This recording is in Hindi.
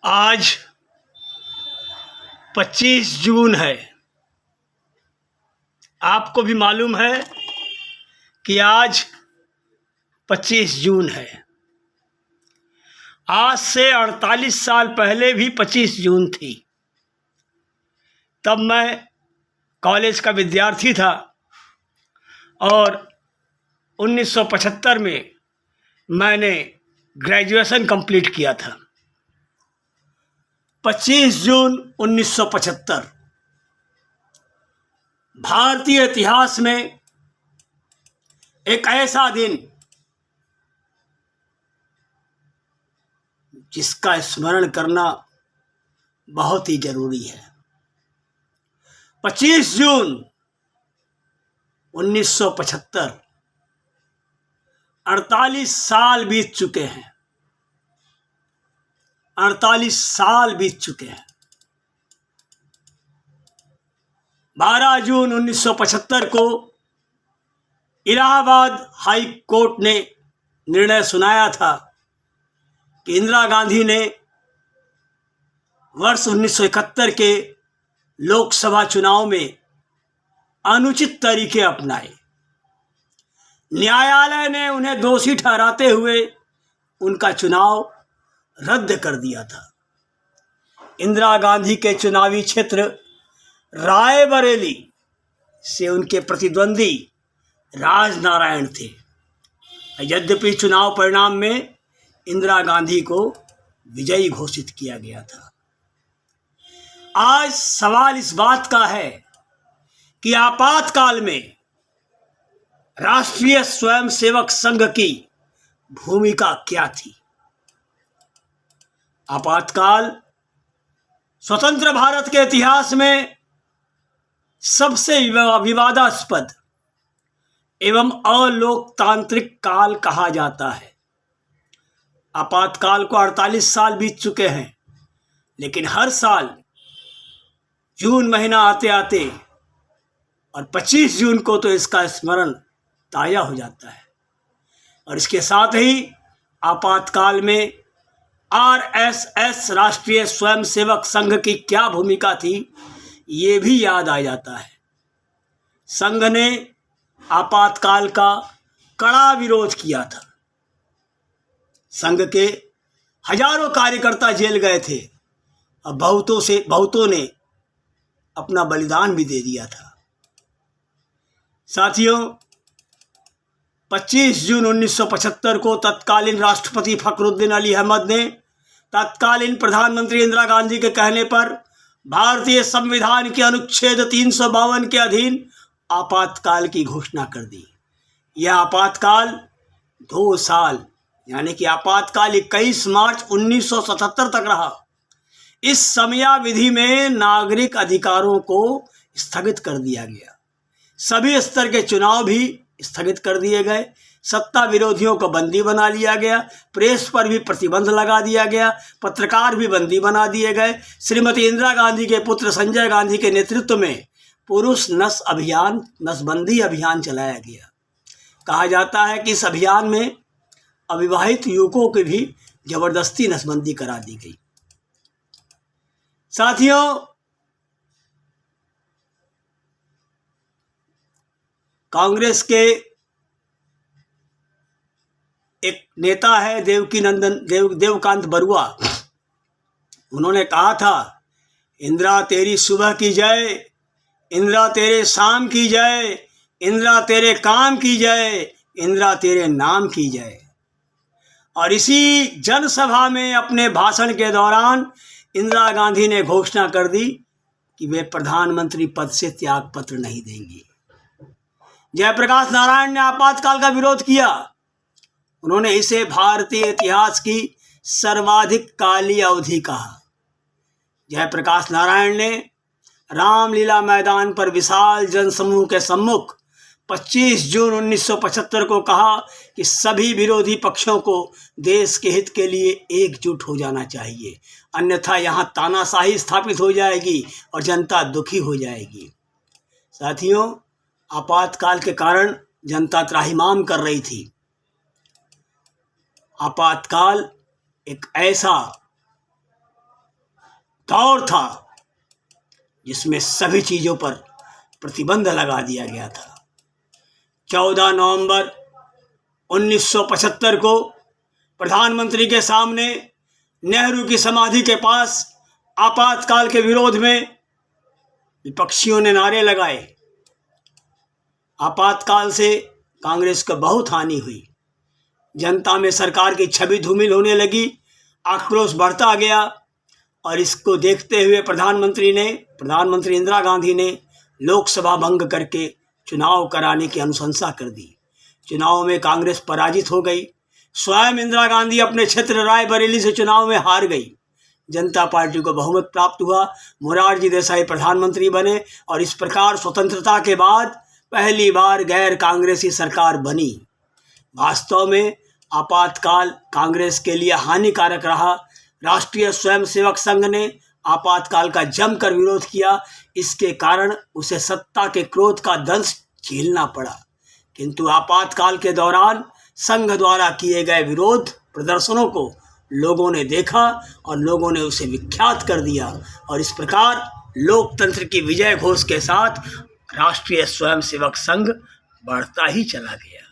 आज 25 जून है। आपको भी मालूम है कि आज 25 जून है। आज से 48 साल पहले भी 25 जून थी। तब मैं कॉलेज का विद्यार्थी था और 1975 में मैंने ग्रेजुएशन कंप्लीट किया था। 25 जून 1975 भारतीय इतिहास में एक ऐसा दिन जिसका स्मरण करना बहुत ही जरूरी है। 25 जून 1975 48 साल बीत चुके हैं। 48 साल बीत चुके हैं। 12 जून 1975 को इलाहाबाद हाई कोर्ट ने निर्णय सुनाया था कि इंदिरा गांधी ने वर्ष 1971 के लोकसभा चुनाव में अनुचित तरीके अपनाए। न्यायालय ने उन्हें दोषी ठहराते हुए उनका चुनाव रद्द कर दिया था। इंदिरा गांधी के चुनावी क्षेत्र रायबरेली से उनके प्रतिद्वंदी राजनारायण थे। यद्यपि चुनाव परिणाम में इंदिरा गांधी को विजयी घोषित किया गया था। आज सवाल इस बात का है कि आपातकाल में राष्ट्रीय स्वयंसेवक संघ की भूमिका क्या थी। आपातकाल स्वतंत्र भारत के इतिहास में सबसे विवादास्पद एवं अलोकतांत्रिक काल कहा जाता है। आपातकाल को 48 साल बीत चुके हैं, लेकिन हर साल जून महीना आते आते और 25 जून को तो इसका स्मरण ताज़ा हो जाता है। और इसके साथ ही आपातकाल में आरएसएस राष्ट्रीय स्वयंसेवक संघ की क्या भूमिका थी ये भी याद आ जाता है। संघ ने आपातकाल का कड़ा विरोध किया था। संघ के हजारों कार्यकर्ता जेल गए थे और बहुतों ने अपना बलिदान भी दे दिया था। साथियों, 25 जून 1975 को तत्कालीन राष्ट्रपति फखरुद्दीन अली अहमद ने तत्कालीन प्रधानमंत्री इंदिरा गांधी के कहने पर भारतीय संविधान के अनुच्छेद 352 के अधीन आपातकाल की घोषणा कर दी। यह आपातकाल 2 साल यानी कि आपातकाल 21 मार्च 1977 तक रहा। इस समयावधि में नागरिक अधिकारों को स्थगित कर दिया गया। सभी स्तर के चुनाव भी स्थगित कर दिए गए। सत्ता विरोधियों को बंदी बना लिया गया। प्रेस पर भी प्रतिबंध लगा दिया गया। पत्रकार भी बंदी बना दिए गए। श्रीमती इंदिरा गांधी के पुत्र संजय गांधी के नेतृत्व में पुरुष नसबंदी अभियान चलाया गया। कहा जाता है कि इस अभियान में अविवाहित युवकों की भी जबरदस्ती नसबंदी करा दी गई। साथियों, कांग्रेस के एक नेता है देवकांत बरुआ। उन्होंने कहा था, इंदिरा तेरी सुबह की जय, इंदिरा तेरे शाम की जय, इंदिरा तेरे काम की जय, इंदिरा तेरे नाम की जय। और इसी जनसभा में अपने भाषण के दौरान इंदिरा गांधी ने घोषणा कर दी कि वे प्रधानमंत्री पद से त्याग पत्र नहीं देंगी। जयप्रकाश नारायण ने आपातकाल का विरोध किया। उन्होंने इसे भारतीय इतिहास की सर्वाधिक काली अवधि कहा। जयप्रकाश नारायण ने रामलीला मैदान पर विशाल जनसमूह के सम्मुख 25 जून 1975 को कहा कि सभी विरोधी पक्षों को देश के हित के लिए एकजुट हो जाना चाहिए, अन्यथा यहाँ तानाशाही स्थापित हो जाएगी और जनता दुखी हो जाएगी। साथियों, आपातकाल के कारण जनता त्राहिमाम कर रही थी। आपातकाल एक ऐसा दौर था जिसमें सभी चीज़ों पर प्रतिबंध लगा दिया गया था। 14 नवंबर 1975 को प्रधानमंत्री के सामने नेहरू की समाधि के पास आपातकाल के विरोध में विपक्षियों ने नारे लगाए। आपातकाल से कांग्रेस को बहुत हानि हुई। जनता में सरकार की छवि धूमिल होने लगी, आक्रोश बढ़ता गया और इसको देखते हुए प्रधानमंत्री इंदिरा गांधी ने लोकसभा भंग करके चुनाव कराने की अनुशंसा कर दी। चुनाव में कांग्रेस पराजित हो गई। स्वयं इंदिरा गांधी अपने क्षेत्र रायबरेली से चुनाव में हार गई। जनता पार्टी को बहुमत प्राप्त हुआ। मोरारजी देसाई प्रधानमंत्री बने और इस प्रकार स्वतंत्रता के बाद पहली बार गैर कांग्रेसी सरकार बनी। वास्तव में आपातकाल कांग्रेस के लिए हानिकारक रहा। राष्ट्रीय स्वयंसेवक संघ ने आपातकाल का जमकर विरोध किया। इसके कारण उसे सत्ता के क्रोध का दंश झेलना पड़ा। किंतु आपातकाल के दौरान संघ द्वारा किए गए विरोध प्रदर्शनों को लोगों ने देखा और लोगों ने उसे विख्यात कर दिया और इस प्रकार लोकतंत्र की विजय घोष के साथ राष्ट्रीय स्वयंसेवक संघ बढ़ता ही चला गया।